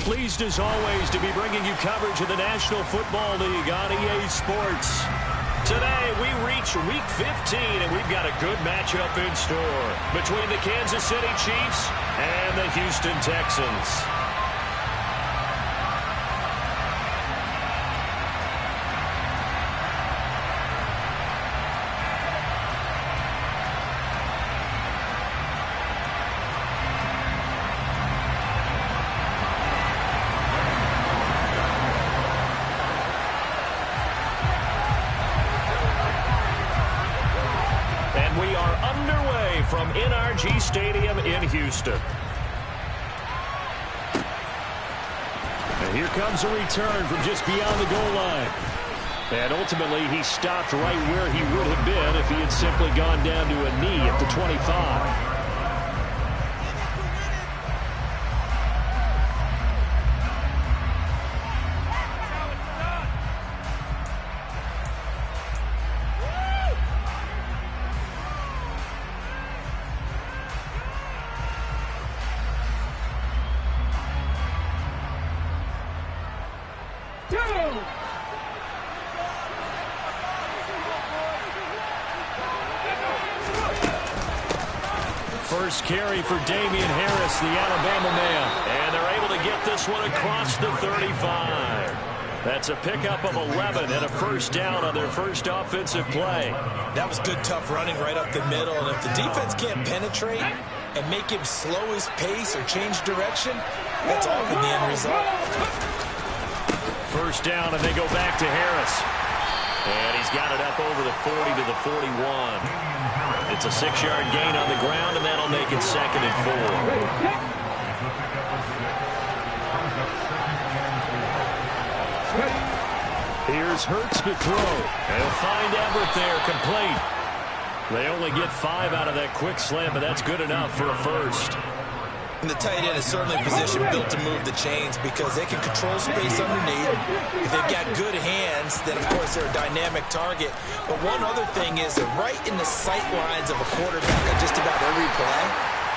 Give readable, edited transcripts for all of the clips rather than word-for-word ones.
Pleased as always to be bringing you coverage of the National Football League on EA Sports. Today we reach Week 15 and we've got a good matchup in store between the Kansas City Chiefs and the Houston Texans. From NRG Stadium in Houston. And here comes a return from just beyond the goal line. And ultimately, he stopped right where he would have been if he had simply gone down to a knee at the 25. First carry for Damian Harris, the Alabama man. And they're able to get this one across the 35. That's a pickup of 11 and a first down on their first offensive play. That was good, tough running right up the middle. And if the defense can't penetrate and make him slow his pace or change direction, that's often the end result. First down, and they go back to Harris. And he's got it up over the 40 to the 41. It's a 6-yard gain on the ground, and that'll make it 2nd and 4. Here's Hurts to throw. They'll find Everett there, complete. They only get 5 out of that quick slant, but that's good enough for a first. And the tight end is certainly a position built to move the chains because they can control space underneath. If they've got good hands, then of course they're a dynamic target. But one other thing is they're right in the sight lines of a quarterback on just about every play.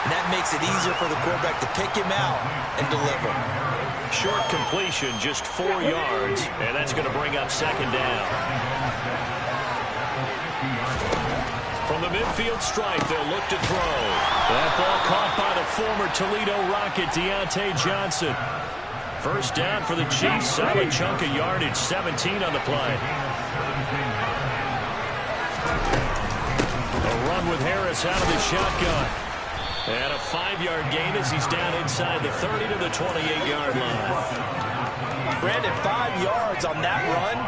And that makes it easier for the quarterback to pick him out and deliver. Short completion, just 4 yards, and that's going to bring up 2nd down. From the midfield stripe, they'll look to throw. That ball caught by the former Toledo Rocket, Deontay Johnson. First down for the Chiefs. Solid chunk of yardage, 17 on the play. A run with Harris out of the shotgun. And a 5-yard gain as he's down inside the 30 to the 28-yard line. Brandon, 5 yards on that run.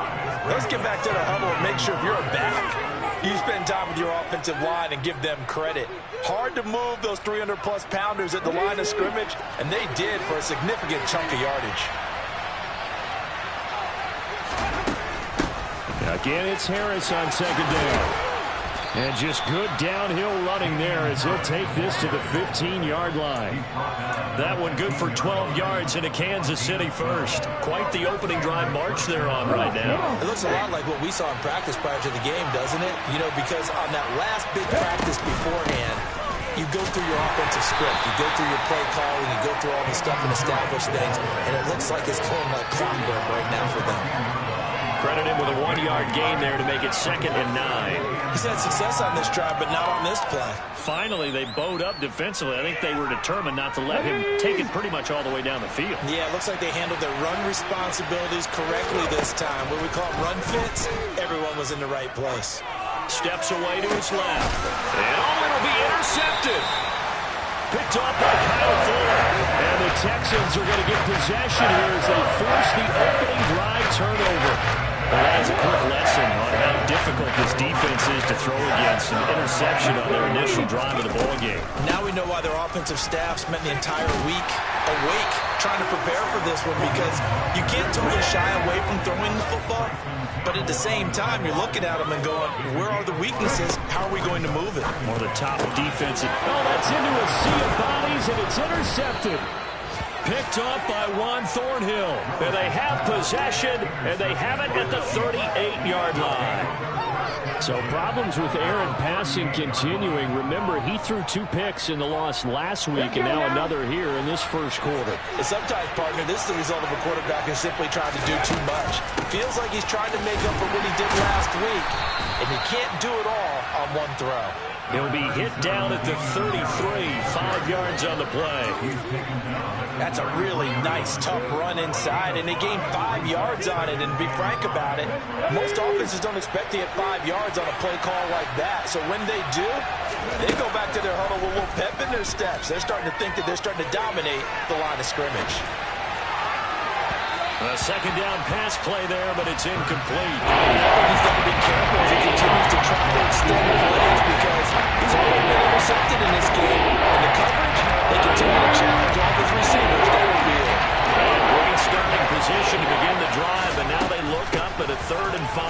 Let's get back to the huddle and make sure if you're a back, you spend time with your offensive line and give them credit. Hard to move those 300-plus pounders at the line of scrimmage, and they did for a significant chunk of yardage. Again, it's Harris on 2nd down. And just good downhill running there as he'll take this to the 15-yard line. That one good for 12 yards in a Kansas City first. Quite the opening drive march they're on right now. It looks a lot like what we saw in practice prior to the game, doesn't it? You know, because on that last big practice beforehand, you go through your offensive script, you go through your play calling, you go through all the stuff and establish things, and it looks like it's going like clockwork right now for them. Credit him with a 1-yard gain there to make it 2nd and 9. He's had success on this drive, but not on this play. Finally, they bowed up defensively. I think they were determined not to let him take it pretty much all the way down the field. Yeah, it looks like they handled their run responsibilities correctly this time. What we call run fits, everyone was in the right place. Steps away to his left. And it'll be intercepted. Picked off by Kyle Fuller. And the Texans are going to get possession here as they force the opening drive turnover. Well, that is a quick lesson on how difficult this defense is to throw against. An interception on their initial drive of the ballgame. Now we know why their offensive staff spent the entire week awake trying to prepare for this one, because you can't totally shy away from throwing the football. But at the same time, you're looking at them and going, where are the weaknesses? How are we going to move it? Or the top defensive. Oh, that's into a sea of bodies, and it's intercepted. Picked off by Juan Thornhill. And they have possession, and they have it at the 38-yard line. So problems with Aaron passing continuing. Remember, he threw 2 picks in the loss last week, and now another here in this first quarter. And sometimes, partner, this is the result of a quarterback who's simply trying to do too much. Feels like he's trying to make up for what he did last week, and he can't do it all on one throw. He'll be hit down at the 33, 5 yards on the play. That's a really nice, tough run inside, and they gained 5 yards on it. And to be frank about it, most offenses don't expect to hit 5 yards on a play call like that. So when they do, they go back to their huddle with a little pep in their steps. They're starting to think that they're starting to dominate the line of scrimmage. A second down pass play there, but it's incomplete. He's got to be careful as he continues to try to extend plays because he's already been intercepted in this game. And the coverage, they continue to challenge all his receivers downfield. And great starting position to begin the drive, and now they look up at a 3rd and 5.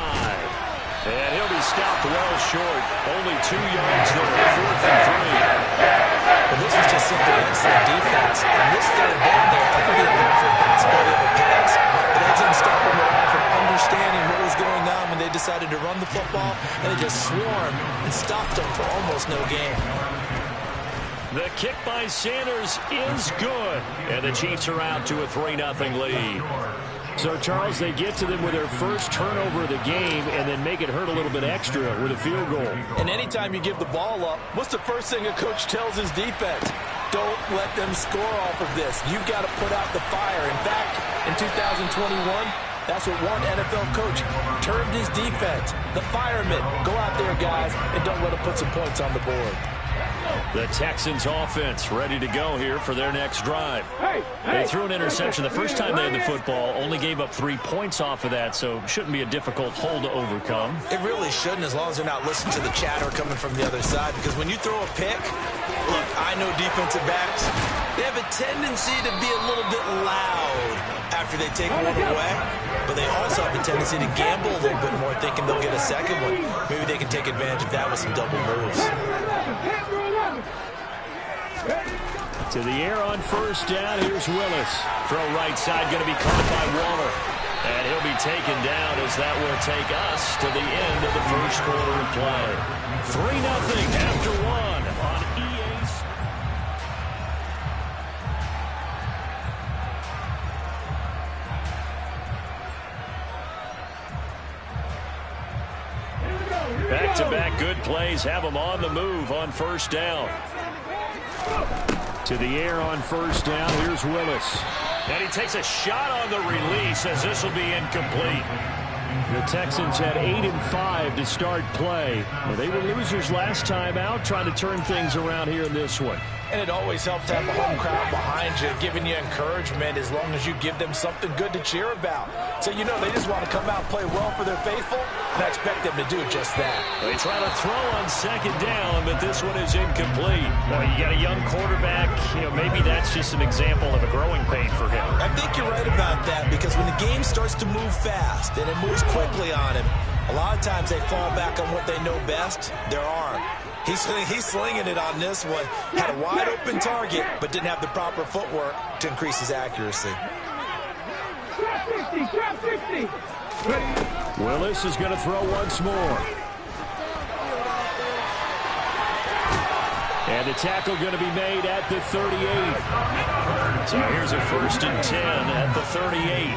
And he'll be stopped well short. Only 2 yards there, 4th and 3. But this was just simply excellent defense. And this 3rd down there, I think it was a possibility of a pass. But that didn't stop them at all from understanding what was going on when they decided to run the football. And they just swarmed and stopped them for almost no gain. The kick by Sanders is good. And the Chiefs are out to a 3-0 lead. So, Charles, they get to them with their first turnover of the game and then make it hurt a little bit extra with a field goal. And anytime you give the ball up, what's the first thing a coach tells his defense? Don't let them score off of this. You've got to put out the fire. In fact, in 2021, that's what one NFL coach termed his defense. The firemen. Go out there, guys, and don't let them put some points on the board. The Texans offense ready to go here for their next drive. They threw an interception the first time they had the football, only gave up 3 points off of that, so shouldn't be a difficult hole to overcome. It really shouldn't, as long as they're not listening to the chatter coming from the other side, because when you throw a pick, look, I know defensive backs, they have a tendency to be a little bit loud after they take one away, but they also have a tendency to gamble a little bit more, thinking they'll get a second one. Maybe they can take advantage of that with some double moves. To the air on first down. Here's Willis. Throw right side, going to be caught by Waller. And he'll be taken down as that will take us to the end of the first quarter of play. 3-0 after 1 on EA Sports. Back-to-back good plays have them on the move on first down. To the air on first down. Here's Willis. And he takes a shot on the release as this will be incomplete. The Texans had 8-5 to start play. Well, they were losers last time out, trying to turn things around here in this one. And it always helps to have a home crowd behind you, giving you encouragement as long as you give them something good to cheer about. So, you know, they just want to come out and play well for their faithful, and I expect them to do just that. They try to throw on second down, but this one is incomplete. Well, you got a young quarterback. You know, maybe that's just an example of a growing pain for him. I think you're right about that, because when the game starts to move fast and it moves quickly on him, a lot of times they fall back on what they know best, their arm. He's slinging it on this one. Had a wide-open target, but didn't have the proper footwork to increase his accuracy. Willis is going to throw once more. And the tackle going to be made at the 38. So here's a 1st and 10 at the 38.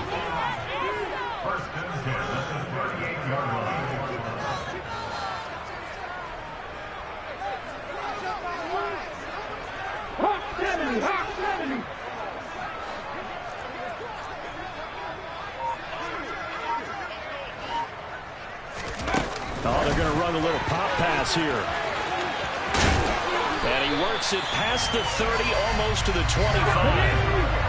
Oh, they're going to run a little pop pass here. And he works it past the 30, almost to the 25.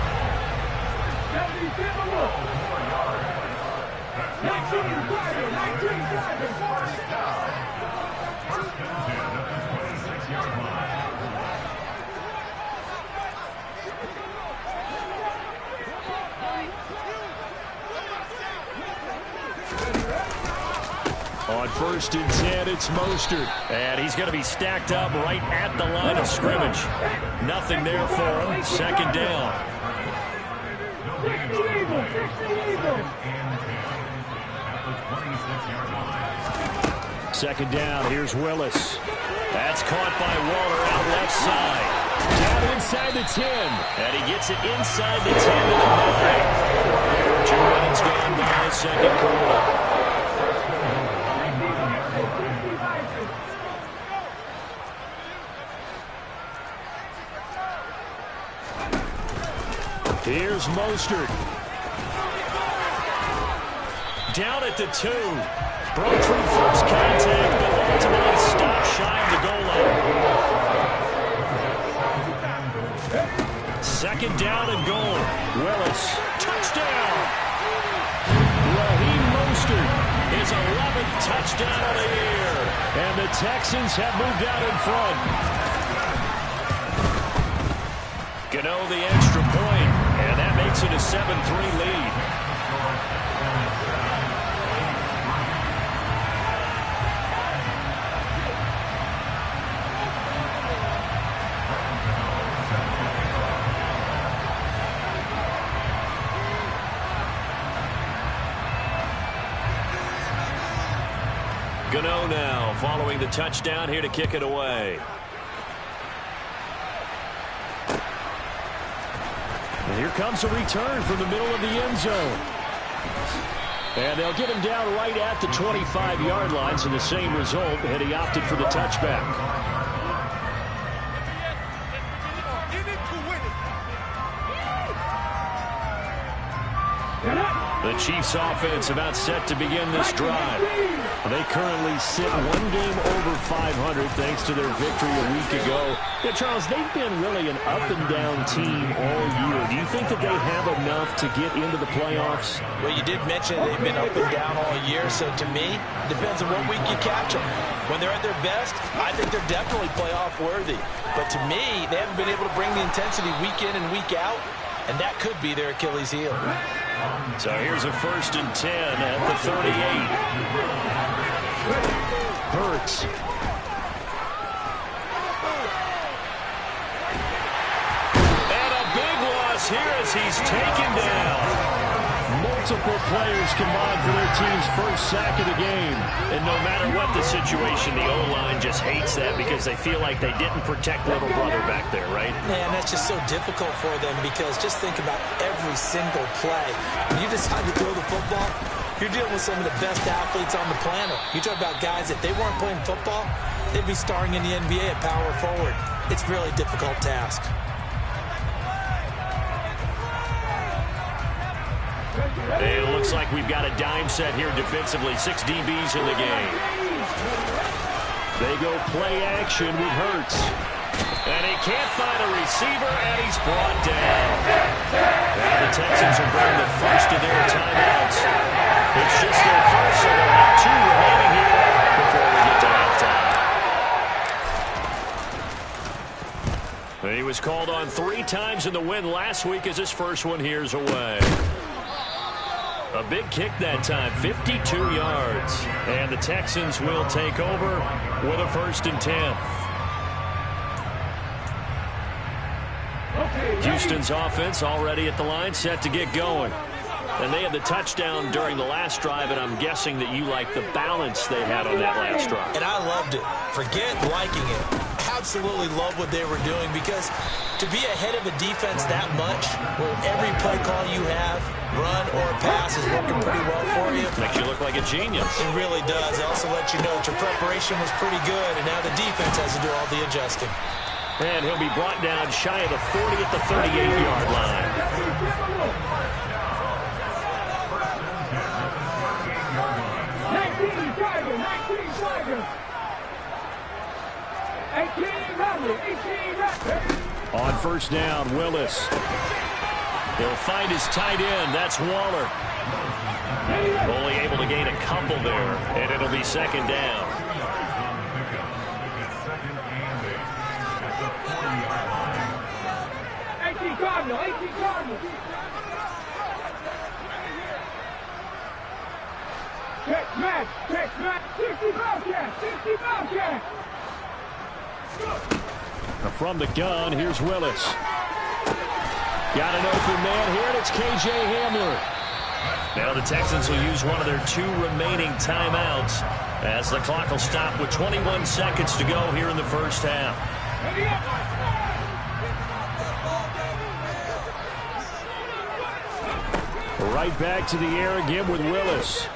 On 1st and 10, it's Mostert. And he's going to be stacked up right at the line of scrimmage. Nothing there for him. Second down. Second down, here's Willis. That's caught by Waller out left side. Down inside the 10. And he gets it inside the 10 to the 9. 2 minutes gone by, second quarter. Here's Mostert. Down at the 2. Broke through first contact, but ultimately stopped shy of the goal line. Second down and goal. Willis. Touchdown. Raheem Mostert, his 11th touchdown of the year. And the Texans have moved out in front. Gano the extra point, and that makes it a 7-3 lead. Gano now following the touchdown here to kick it away. And here comes a return from the middle of the end zone. And they'll get him down right at the 25-yard line, so the same result had he opted for the touchback. The Chiefs offense about set to begin this drive. They currently sit 1 game over 500 thanks to their victory a week ago. Yeah, Charles, they've been really an up-and-down team all year. Do you think that they have enough to get into the playoffs? Well, you did mention they've been up and down all year, so to me, it depends on what week you catch them. When they're at their best, I think they're definitely playoff worthy. But to me, they haven't been able to bring the intensity week in and week out, and that could be their Achilles heel. So here's a 1st and 10 at the 38. Hurts. And a big loss here as he's taken down. Multiple players combined for their team's first sack of the game. And no matter what the situation, the O-line just hates that because they feel like they didn't protect little brother back there, right? Man, that's just so difficult for them because just think about every single play. When you decide to throw the football, you're dealing with some of the best athletes on the planet. You talk about guys, if they weren't playing football, they'd be starring in the NBA at power forward. It's a really difficult task. It looks like we've got a dime set here defensively. 6 DBs in the game. They go play action with Hurts. And he can't find a receiver, and he's brought down. Now the Texans are bringing the first of their timeouts. It's just their first, so they'll have 2 remaining here before we get to halftime. He was called on 3 times in the win last week as his first one here's away. A big kick that time, 52 yards. And the Texans will take over with a 1st and 10. Houston's offense already at the line, set to get going. And they had the touchdown during the last drive, and I'm guessing that you like the balance they had on that last drive. And I loved it. Forget liking it. Absolutely love what they were doing because to be ahead of a defense that much, where every play call you have, run or pass, is working pretty well for you. Makes you look like a genius. It really does. It also lets you know that your preparation was pretty good, and now the defense has to do all the adjusting. And he'll be brought down shy of the 40 at the 38-yard line. On 1st down, Willis. He'll find his tight end. That's Waller. Only able to gain a couple there, and it'll be 2nd down. Check match, 60 Bobcat, 60 Bobcat. From the gun, here's Willis. Got an open man here, and it's K.J. Hamler. Now the Texans will use one of their 2 remaining timeouts as the clock will stop with 21 seconds to go here in the first half. Right back to the air again with Willis.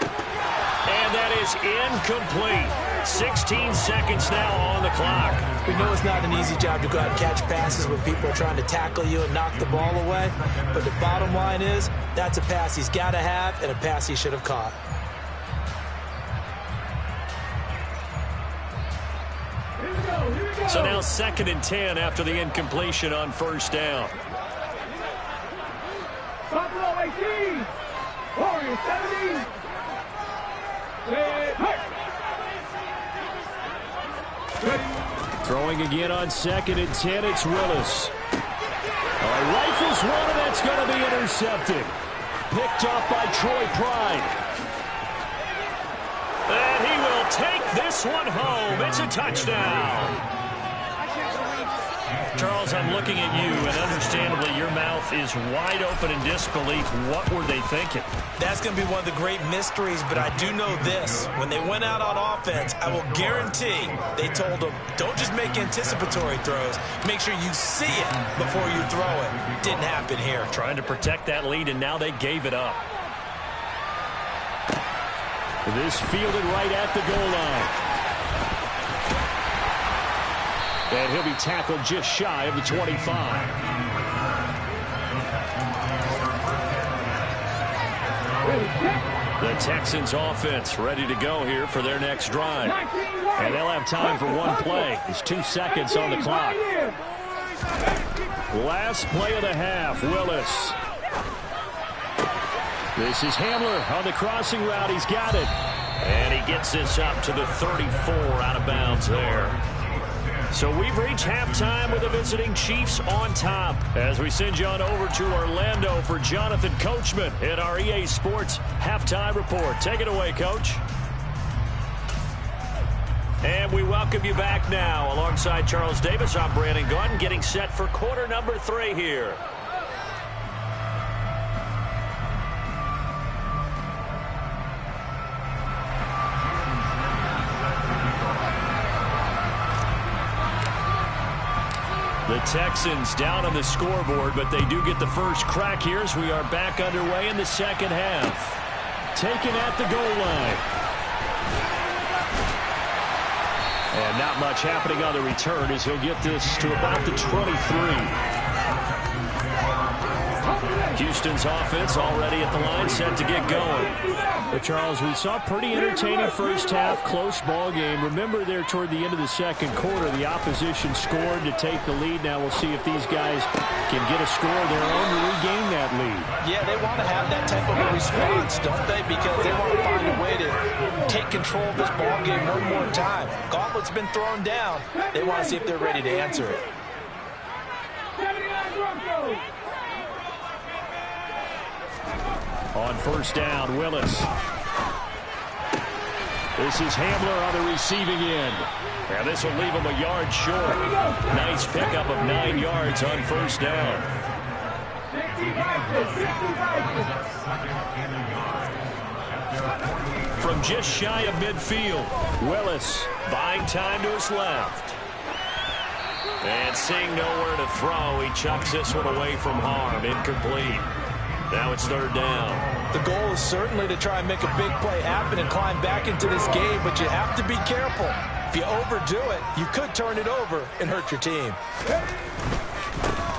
And that is incomplete. 16 seconds now on the clock. We know it's not an easy job to go out and catch passes when people are trying to tackle you and knock the ball away. But the bottom line is, that's a pass he's got to have and a pass he should have caught. So now 2nd and 10 after the incompletion on first down. Buffalo 18, Warriors 17. Throwing again on 2nd and 10, it's Willis. Rifles one, and that's going to be intercepted. Picked off by Troy Pride. And he will take this one home. It's a touchdown. Charles, I'm looking at you, and understandably your mouth is wide open in disbelief. What were they thinking? That's going to be one of the great mysteries, but I do know this. When they went out on offense, I will guarantee they told them, don't just make anticipatory throws. Make sure you see it before you throw it. Didn't happen here. Trying to protect that lead, and now they gave it up. This fielded right at the goal line. And he'll be tackled just shy of the 25. The Texans offense ready to go here for their next drive. And they'll have time for one play. There's 2 seconds on the clock. Last play of the half, Willis. This is Hamler on the crossing route. He's got it. And he gets this up to the 34 out of bounds there. So we've reached halftime with the visiting Chiefs on top as we send you on over to Orlando for Jonathan Coachman in our EA Sports Halftime Report. Take it away, Coach. And we welcome you back now. Alongside Charles Davis, I'm Brandon Gunn, getting set for quarter number 3 here. The Texans down on the scoreboard, but they do get the first crack here as we are back underway in the second half. Taken at the goal line. And not much happening on the return as he'll get this to about the 23. Houston's offense already at the line, set to get going. But Charles, we saw a pretty entertaining first half, close ball game. Remember there toward the end of the second quarter, the opposition scored to take the lead. Now we'll see if these guys can get a score of their own to regain that lead. Yeah, they want to have that type of a response, don't they? Because they want to find a way to take control of this ball game one more time. Gauntlet's been thrown down. They want to see if they're ready to answer it. On first down, Willis. This is Hamler on the receiving end. And this will leave him a yard short. Nice pickup of 9 yards on first down. From just shy of midfield, Willis buying time to his left. And seeing nowhere to throw, he chucks this one away from harm. Incomplete. Now it's third down. The goal is certainly to try and make a big play happen and climb back into this game, but you have to be careful. If you overdo it, you could turn it over and hurt your team.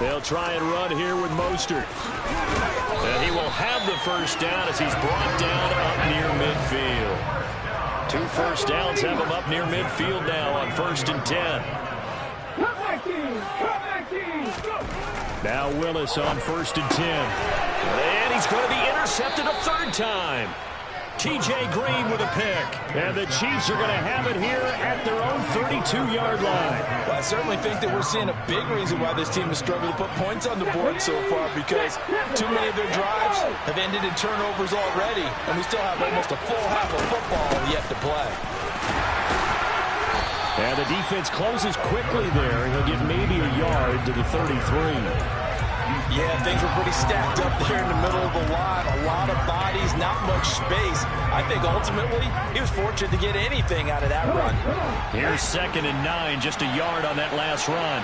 They'll try and run here with Mostert. And he will have the first down as he's brought down up near midfield. 2 first downs have him up near midfield now on 1st and 10. Now Willis on 1st and 10. And he's going to be intercepted a 3rd time. T.J. Green with a pick. And the Chiefs are going to have it here at their own 32-yard line. Well, I certainly think that we're seeing a big reason why this team has struggled to put points on the board so far, because too many of their drives have ended in turnovers already, and we still have almost a full half of football yet to play. And the defense closes quickly there. He'll get maybe a yard to the 33. Yeah, things were pretty stacked up there in the middle of the line. A lot of bodies, not much space. I think ultimately he was fortunate to get anything out of that run. Here's 2nd and 9, just a yard on that last run.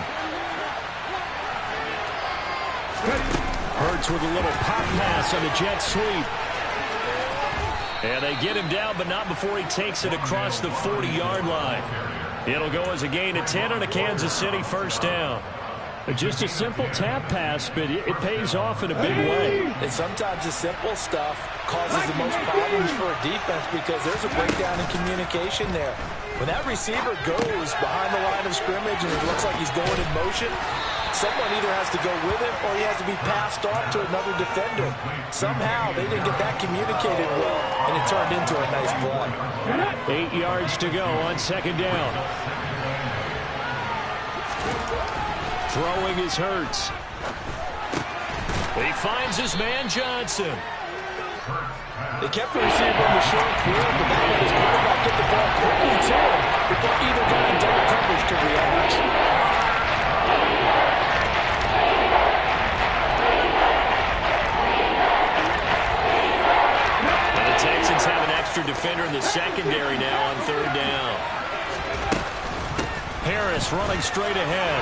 Hurts with a little pop pass on the jet sweep. And they get him down, but not before he takes it across the 40-yard line. It'll go as a gain of 10 on a Kansas City first down. Just a simple tap pass, but it pays off in a big way. And sometimes the simple stuff causes the most problems for a defense because there's a breakdown in communication there. When that receiver goes behind the line of scrimmage and it looks like he's going in motion, someone either has to go with him or he has to be passed off to another defender. Somehow they didn't get that communicated well, and it turned into a nice play. 8 yards to go on 2nd down. Throwing is Hurts. He finds his man Johnson. They kept the receiver in the short field, but that let his quarterback get the ball quickly to him before either guy in double coverage could react. And the Texans have an extra defender in the secondary now on 3rd down. Harris running straight ahead.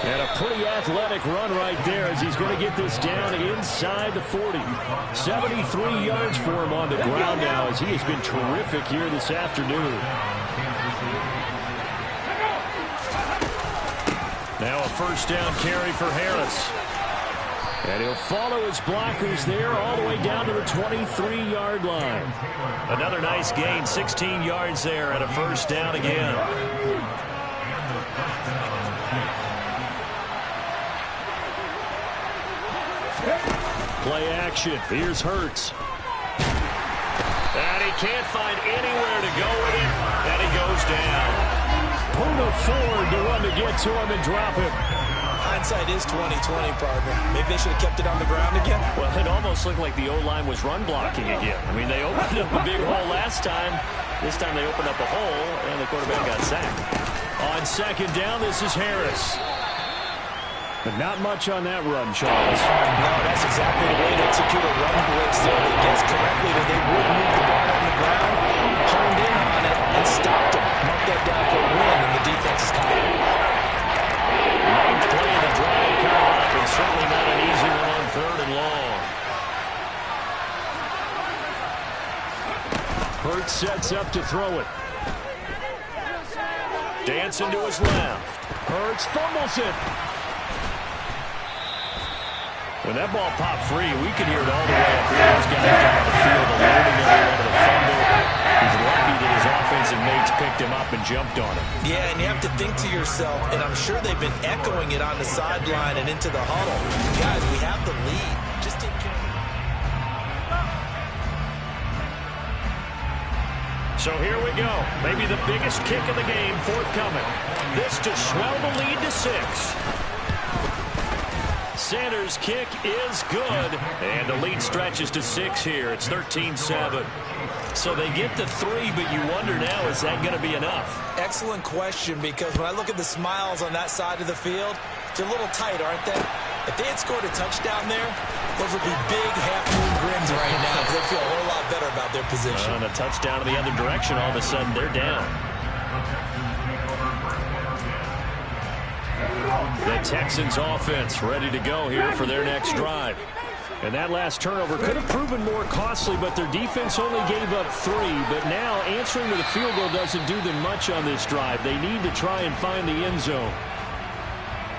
And a pretty athletic run right there as he's going to get this down inside the 40. 73 yards for him on the ground now as he has been terrific here this afternoon. Now a first down carry for Harris. And he'll follow his blockers there all the way down to the 23-yard line. Another nice gain, 16 yards there, and a first down again. Play action. Here's Hurts. And he can't find anywhere to go with it. And he goes down. Puna Ford to run to get to him and drop him. Hindsight is 20/20, partner. Maybe they should have kept it on the ground again. Well, it almost looked like the O-line was run blocking again. I mean, they opened up a big hole last time. This time they opened up a hole, and the quarterback got sacked. On 2nd down, this is Harris. But not much on that run, Charles. No, that's exactly the way to execute a run blitz there. They guessed correctly that they would move the ball on the ground, honed in on it, and stopped him. Marked that down for a win in the defense's column. Ninth play of the drive coming up, and certainly not an easy one on 3rd and long. Hurts sets up to throw it. Dancing to his left. Hurts fumbles it. When that ball popped free, we could hear it all the way up here. Those guys down on the field alerting everyone to the fumble. He's lucky that his offensive mates picked him up and jumped on him. Yeah, and you have to think to yourself, and I'm sure they've been echoing it on the sideline and into the huddle. Guys, we have the lead. Just take care of it. So here we go. Maybe the biggest kick of the game forthcoming. This to swell the lead to 6. Sanders' kick is good. And the lead stretches to 6 here. It's 13-7. So they get to 3, but you wonder now, is that going to be enough? Excellent question, because when I look at the smiles on that side of the field, they're a little tight, aren't they? If they had scored a touchdown there, those would be big half-moon grins right now because they feel a whole lot better about their position. And a touchdown in the other direction, all of a sudden they're down. The Texans offense ready to go here for their next drive. And that last turnover could have proven more costly, but their defense only gave up 3. But now answering with a field goal doesn't do them much on this drive. They need to try and find the end zone.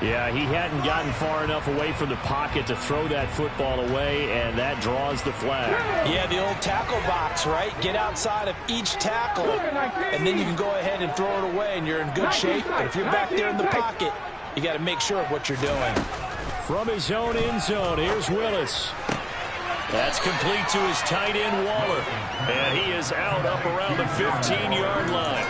Yeah, he hadn't gotten far enough away from the pocket to throw that football away, and that draws the flag. Yeah, the old tackle box, right? Get outside of each tackle, and then you can go ahead and throw it away, and you're in good shape. But if you're back there in the pocket, you got to make sure of what you're doing. From his own end zone, here's Willis. That's complete to his tight end, Waller. And he is out up around the 15-yard line.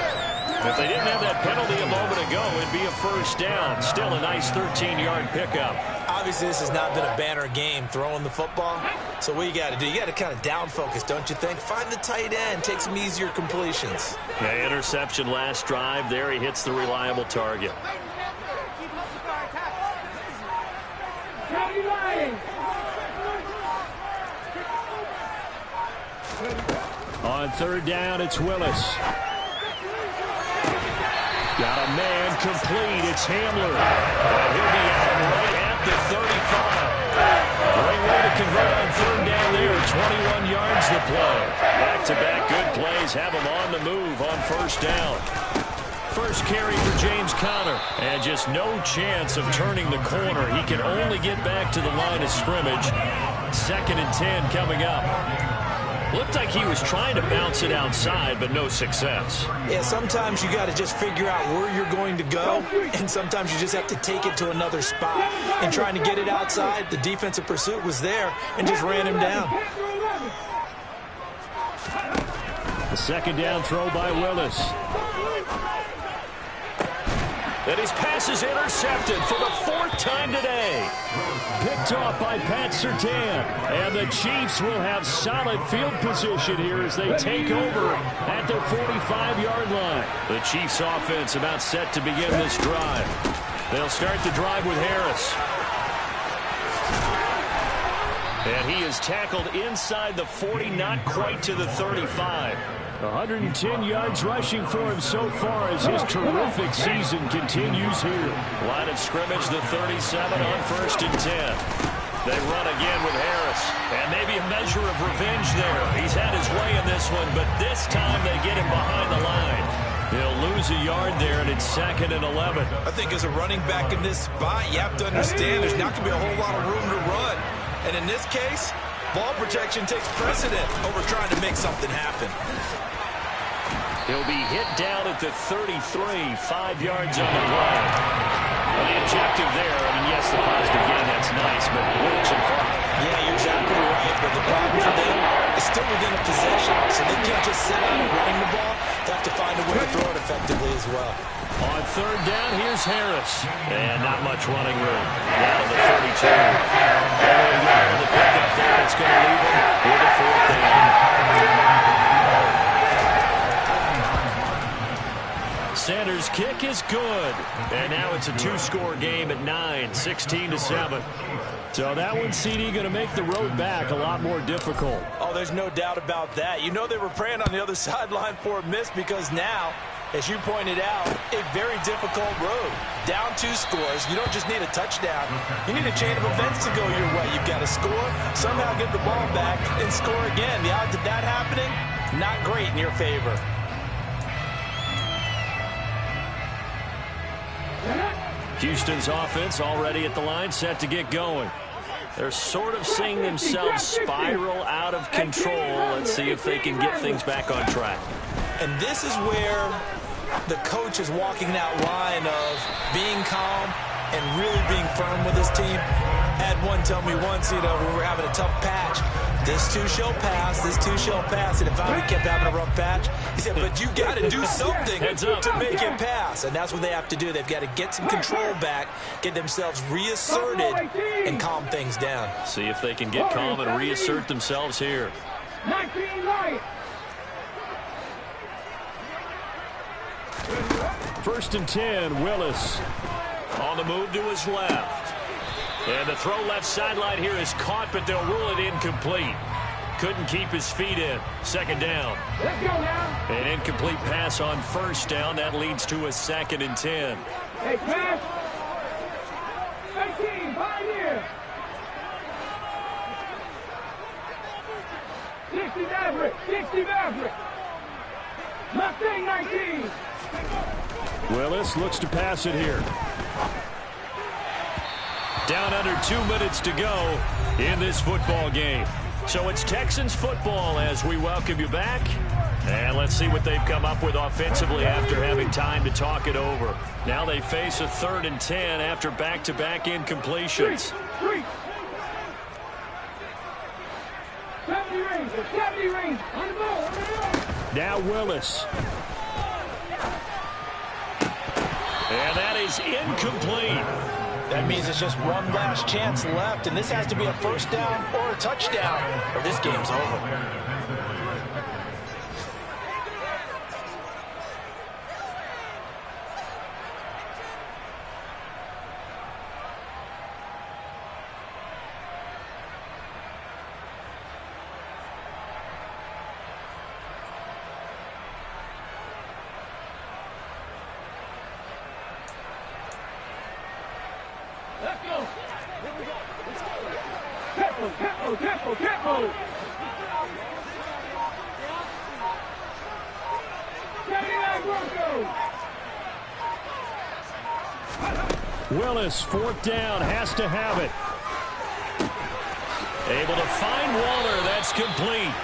If they didn't have that penalty a moment ago, it'd be a first down. Still a nice 13-yard pickup. Obviously, this has not been a banner game throwing the football. So what you got to do, you got to kind of down focus, don't you think? Find the tight end, take some easier completions. Yeah, interception last drive. There he hits the reliable target. fighting. On third down, it's Willis. Got a man complete. It's Hamler. And he'll be out right at the 35. Great way to convert on third down there. 21 yards to play. Back-to-back good plays have him on the move on first down. First carry for James Conner. And just no chance of turning the corner. He can only get back to the line of scrimmage. 2nd and 10 coming up. Looked like he was trying to bounce it outside, but no success. Yeah, sometimes you got to just figure out where you're going to go, and sometimes you just have to take it to another spot. And trying to get it outside, the defensive pursuit was there and just ran him down. The 2nd down throw by Willis. And his pass is intercepted for the 4th time today. Picked off by Pat Surtain. And the Chiefs will have solid field position here as they take over at their 45-yard line. The Chiefs offense about set to begin this drive. They'll start the drive with Harris. And he is tackled inside the 40, not quite to the 35. 110 yards rushing for him so far as his terrific season continues here. Line of scrimmage, the 37 on 1st and 10. They run again with Harris. And maybe a measure of revenge there. He's had his way in this one, but this time they get him behind the line. They'll lose a yard there, and it's 2nd and 11. I think as a running back in this spot, you have to understand there's not going to be a whole lot of room to run. And in this case, ball protection takes precedent over trying to make something happen. He'll be hit down at the 33, 5 yards on the play. Well, the objective there, I mean, yes, the positive gain, that's nice, but works in front. Yeah, you're exactly right, but the problem for them is still within a possession, so they can't just sit out and running the ball. They have to find a way to throw it effectively as well. On third down, here's Harris. And not much running room. Down to the 32. Only a yard to the pickup there. It's going to leave him with a 4th down. Sanders' kick is good. And now it's a 2-score game at 9, 16-7. So that one, CD, going to make the road back a lot more difficult. Oh, there's no doubt about that. You know they were praying on the other sideline for a miss because now, as you pointed out, a very difficult road. Down 2 scores. You don't just need a touchdown. You need a chain of events to go your way. You've got to score, somehow get the ball back, and score again. The odds of that happening, not great in your favor. Houston's offense already at the line, set to get going. They're sort of seeing themselves spiral out of control. Let's see if they can get things back on track. And this is where the coach is walking that line of being calm and really being firm with his team. Had one tell me once, you know, we were having a tough patch. This too shall pass, this too shall pass. And if we kept having a rough patch, he said, but you got to do something to make it pass. And that's what they have to do. They've got to get some control back, get themselves reasserted, and calm things down. See if they can get calm and reassert themselves here. 19 Lions. 1st and 10, Willis. On the move to his left. And the throw left sideline here is caught, but they'll rule it incomplete. Couldn't keep his feet in. 2nd down. Let's go now. An incomplete pass on 1st down. That leads to a 2nd and 10. Hey, pass. 18, Pioneer. 60 Maverick, 60 Maverick. Mustang 19. Willis looks to pass it here. Down under 2 minutes to go in this football game. So it's Texans football as we welcome you back. And let's see what they've come up with offensively after having time to talk it over. Now they face a 3rd and 10 after back-to-back incompletions. 70 range, on the ball, Now Willis. And that is incomplete. That means it's just one last chance left, and this has to be a 1st down or a touchdown, or this game's over. Tempo. 79 Broncos. Willis, fourth down, has to have it. Able to find Waller. That's complete.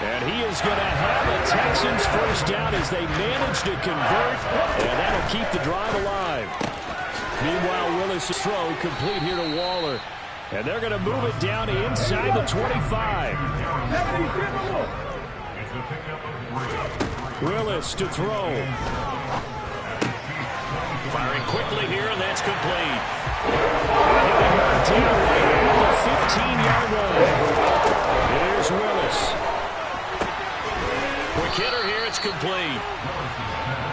And he is going to have a Texans first down as they manage to convert, and that'll keep the drive alive. Meanwhile, Willis' throw complete here to Waller. And they're going to move it down inside the 25. Willis to throw. Firing quickly here, and that's complete. Down at the 15-yard line. Here's Willis. Quick hitter here, it's complete.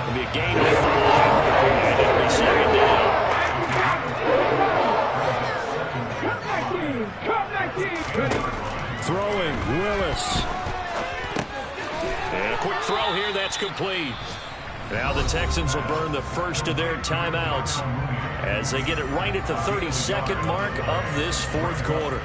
It'll be a gain of 5, and it'll be second down. Throwing, Willis. And a quick throw here, that's complete. Now the Texans will burn the first of their timeouts as they get it right at the 32nd mark of this fourth quarter.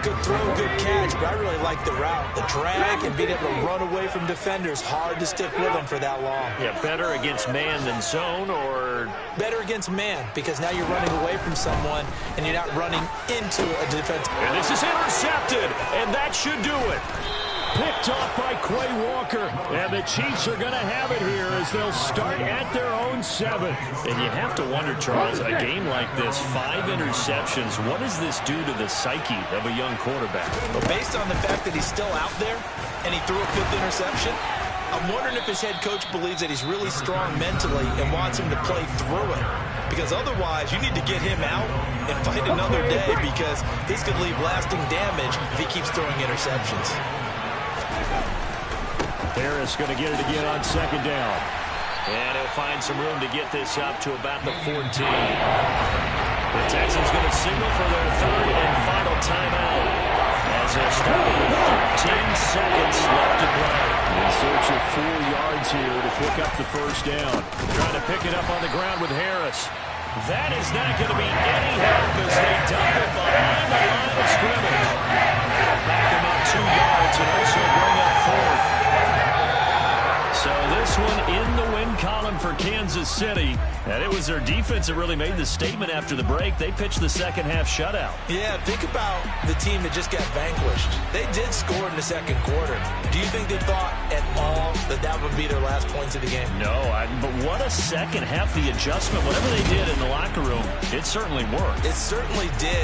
Good throw, good catch, but I really like the route. The drag and being able to run away from defenders. Hard to stick with them for that long. Yeah, better against man than zone, or? Better against man, because now you're running away from someone and you're not running into a defense. And this is intercepted, and that should do it. Picked off by Quay Walker. And the Chiefs are going to have it here as they'll start at their own 7. And you have to wonder, Charles, a game like this, 5 interceptions, what does this do to the psyche of a young quarterback? Well, based on the fact that he's still out there and he threw a 5th interception, I'm wondering if his head coach believes that he's really strong mentally and wants him to play through it. Because otherwise, you need to get him out and fight another day, because this could leave lasting damage if he keeps throwing interceptions. Harris going to get it again on second down. And he'll find some room to get this up to about the 14. The Texans going to signal for their third and final timeout as they're starting with 13 seconds left to play. In search of 4 yards here to pick up the first down. Trying to pick it up on the ground with Harris. That is not going to be any help as they dump it behind the line of scrimmage. Back him up 2 yards and also bring up 4th. So this one in the win column for Kansas City. And it was their defense that really made the statement after the break. They pitched the second half shutout. Yeah, think about the team that just got vanquished. They did score in the second quarter. Do you think they thought at all that that would be their last points of the game? No, but what a second half. The adjustment, whatever they did in the locker room, it certainly worked. It certainly did.